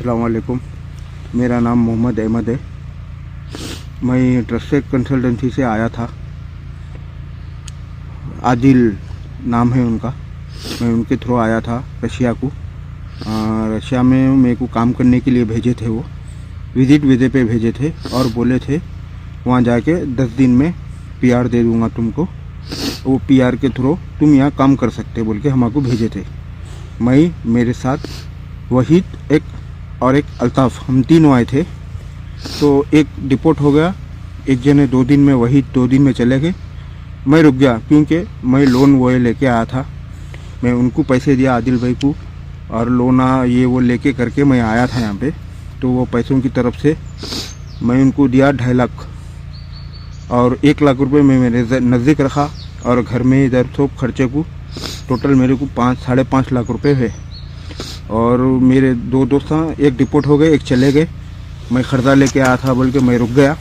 अस्सलाम वालेकुम। मेरा नाम मोहम्मद अहमद है। मैं ट्रस्टेड कंसल्टेंसी से आया था। आदिल नाम है उनका। मैं उनके थ्रू आया था रशिया को। रशिया में मेरे को काम करने के लिए भेजे थे। वो विजिट वीज़े पे भेजे थे और बोले थे वहाँ जाके 10 दिन में पीआर दे दूँगा तुमको। वो पीआर के थ्रू तुम यहाँ काम कर सकते बोल के हमको भेजे थे। मैं, मेरे साथ वहीद एक और एक अल्ताफ़, हम तीनों आए थे। तो एक डिपोर्ट हो गया, एक जने 2 दिन में, वहीद 2 दिन में चले गए। मैं रुक गया क्योंकि मैं लोन वो लेके आया था। मैं उनको पैसे दिया आदिल भाई को और लोना ये वो लेके करके मैं आया था यहाँ पे। तो वो पैसों की तरफ से मैं उनको दिया 2.5 लाख और 1 लाख रुपए मैं मेरे नज़दीक रखा और घर में इधर सब खर्चे को टोटल मेरे को 5-5.5 लाख रुपए है। और मेरे 2 दोस्त हैं, एक डिपोर्ट हो गए, एक चले गए। मैं ख़र्चा लेके आया था बोल के मैं रुक गया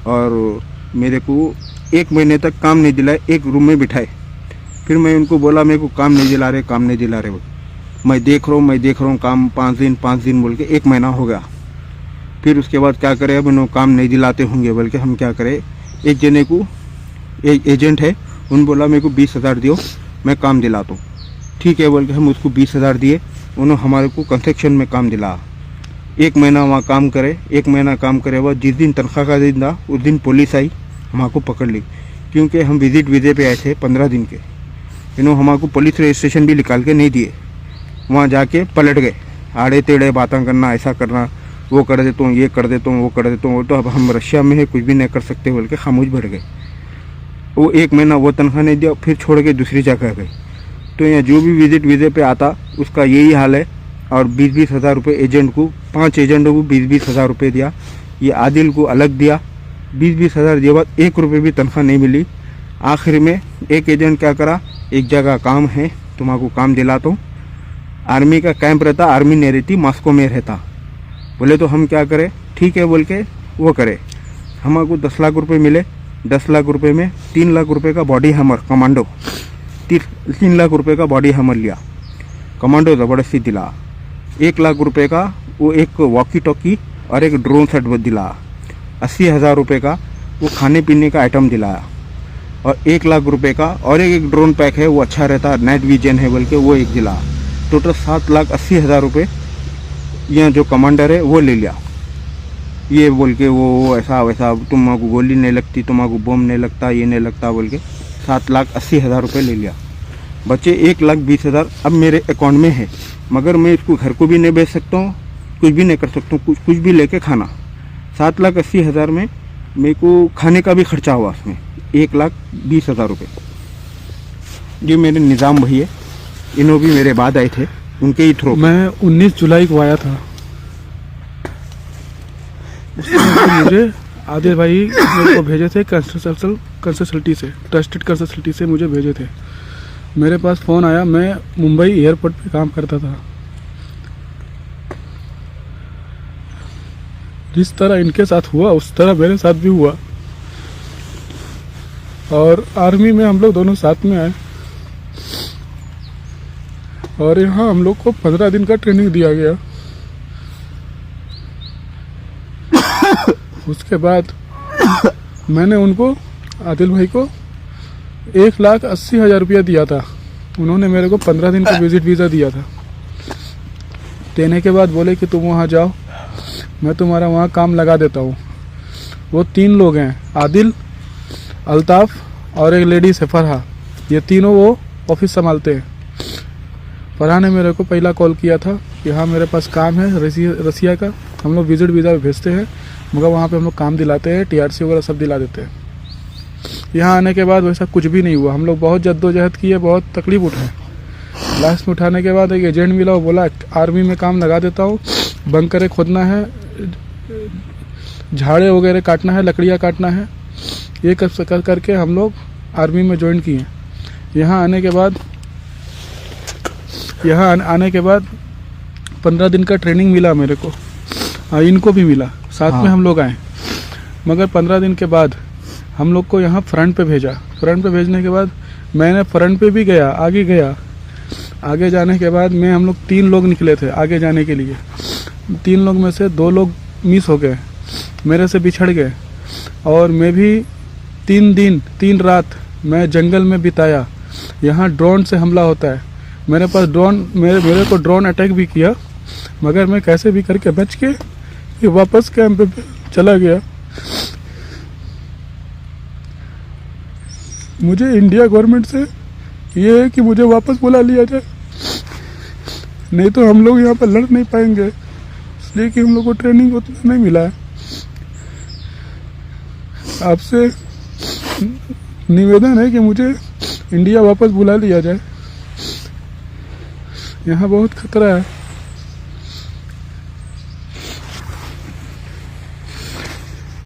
और मेरे को 1 महीने तक काम नहीं दिलाए, एक रूम में बिठाए। फिर मैं उनको बोला मेरे को काम नहीं दिला रहे। मैं देख रहा हूँ काम 5 दिन बोल के 1 महीना हो गया। फिर उसके बाद क्या करें, अब इन्होंने काम नहीं दिलाते होंगे बोल के हम क्या करें, एक जने को, एक एजेंट है, उन बोला मेरे को 20,000 दियो, मैं काम दिलाता हूँ। ठीक है बोल के हम उसको 20,000 दिए। उन्होंने हमारे को कंस्ट्रक्शन में काम दिलाया। 1 महीना वहाँ काम करे। 1 महीना काम करे बाद जिस दिन तनख्वाह का दिन था उस दिन पुलिस आई, हमको पकड़ ली क्योंकि हम विजिट वीज़े पे आए थे 15 दिन के। इन्होंने हमको पुलिस रजिस्ट्रेशन भी निकाल के नहीं दिए। वहाँ जाके पलट गए, आड़े टेढ़े बातें करना, ऐसा करना, वो कर देता हूँ, ये कर देता हूँ, वो कर देता हूँ। तो अब हम रशिया में है, कुछ भी नहीं कर सकते बोल के खामोश बैठ गए। वो 1 महीना वो तनख्वाह नहीं दिया, फिर छोड़ के दूसरी जगह गए। तो यहाँ जो भी विजिट वीज़े पे आता उसका यही हाल है। और 20-20 हज़ार रुपये एजेंट को, 5 एजेंटों को 20-20 हज़ार रुपये दिया। ये आदिल को अलग दिया 20-20 हज़ार दिए बाद 1 रुपये भी तनख्वाह नहीं मिली। आखिर में एक एजेंट क्या करा, एक जगह काम है तुम्हारा काम दिलाता हूँ, आर्मी का कैंप रहता, आर्मी नहीं रहती, मॉस्को में रहता। बोले तो हम क्या करें, ठीक है बोल के वो करे। हमको 10 लाख रुपये मिले। 10 लाख रुपये में 3 लाख रुपये का बॉडी हैमर कमांडो, 3 लाख रुपये का बॉडी हैमर लिया, कमांडो ज़बरदस्ती दिला। 1 लाख रुपये का वो एक वॉकी टॉकी और एक ड्रोन सेट दिला। 80,000 रुपये का वो खाने पीने का आइटम दिलाया। और 1 लाख रुपये का और एक ड्रोन पैक है, वो अच्छा रहता, नाइट विजन है बोल के वो एक दिला। टोटल 7,80,000 रुपये यहाँ जो कमांडर है वो ले लिया। ये बोल के वो ऐसा वैसा, तुमको गोली नहीं लगती, तुमको बम नहीं लगता, ये नहीं लगता बोल के 7,80,000 रुपये ले लिया। बचे 1,20,000 अब मेरे अकाउंट में है, मगर मैं इसको घर को भी नहीं बेच सकता हूँ, कुछ भी नहीं कर सकता हूँ, कुछ भी लेके खाना। 7,80,000 में मेरे को खाने का भी खर्चा हुआ उसमें 1,20,000 रुपये। ये मेरे निज़ाम भाई है, इन्हों भी मेरे बाद आए थे, उनके ही थ्रू। मैं 19 जुलाई को आया था। मुझे आदिल भाई मेरे को भेजे थे कंसल्टी से, ट्रस्टेड कंसल्टी से मुझे भेजे थे। मेरे पास फ़ोन आया, मैं मुंबई एयरपोर्ट पे काम करता था। जिस तरह इनके साथ हुआ उस तरह मेरे साथ भी हुआ। और आर्मी में हम लोग दोनों साथ में आए और यहाँ हम लोग को 15 दिन का ट्रेनिंग दिया गया। उसके बाद मैंने उनको, आदिल भाई को 1,80,000 रुपया दिया था। उन्होंने मेरे को 15 दिन का विजिट वीज़ा दिया था। देने के बाद बोले कि तुम वहाँ जाओ, मैं तुम्हारा वहाँ काम लगा देता हूँ। वो 3 लोग हैं, आदिल, अल्ताफ़ और एक लेडीज़ है फरहा। ये तीनों वो ऑफिस संभालते हैं। फरहा ने मेरे को पहला कॉल किया था कि हाँ मेरे पास काम है रसिया का, हम लोग विजिट वीज़ा भेजते हैं, मगर वहाँ पे हम लोग काम दिलाते हैं, TRC वगैरह सब दिला देते हैं। यहाँ आने के बाद वैसा कुछ भी नहीं हुआ। हम लोग बहुत जद्दोजहद किए, बहुत तकलीफ उठाए। लास्ट में उठाने के बाद एक एजेंट मिला, वो बोला आर्मी में काम लगा देता हूँ, बंकरें खोदना है, झाड़े वगैरह काटना है, लकड़ियाँ काटना है। ये करके हम लोग आर्मी में ज्वाइन किए। यहाँ आने के बाद 15 दिन का ट्रेनिंग मिला मेरे को, इनको भी मिला, साथ में हम लोग आए। मगर 15 दिन के बाद हम लोग को यहाँ फ्रंट पे भेजा। फ्रंट पे भेजने के बाद मैंने फ्रंट पे भी गया, आगे गया। आगे जाने के बाद हम लोग 3 लोग निकले थे आगे जाने के लिए। 3 लोग में से 2 लोग मिस हो गए, मेरे से बिछड़ गए। और मैं भी 3 दिन 3 रात मैं जंगल में बिताया। यहाँ ड्रोन से हमला होता है, मेरे पास ड्रोन, मेरे को ड्रोन अटैक भी किया, मगर मैं कैसे भी करके बच के फिर वापस कैंप पे चला गया। मुझे इंडिया गवर्नमेंट से ये है कि मुझे वापस बुला लिया जाए, नहीं तो हम लोग यहाँ पर लड़ नहीं पाएंगे, इसलिए कि हम लोग को ट्रेनिंग उतना नहीं मिला है। आपसे निवेदन है कि मुझे इंडिया वापस बुला लिया जाए, यहाँ बहुत खतरा है।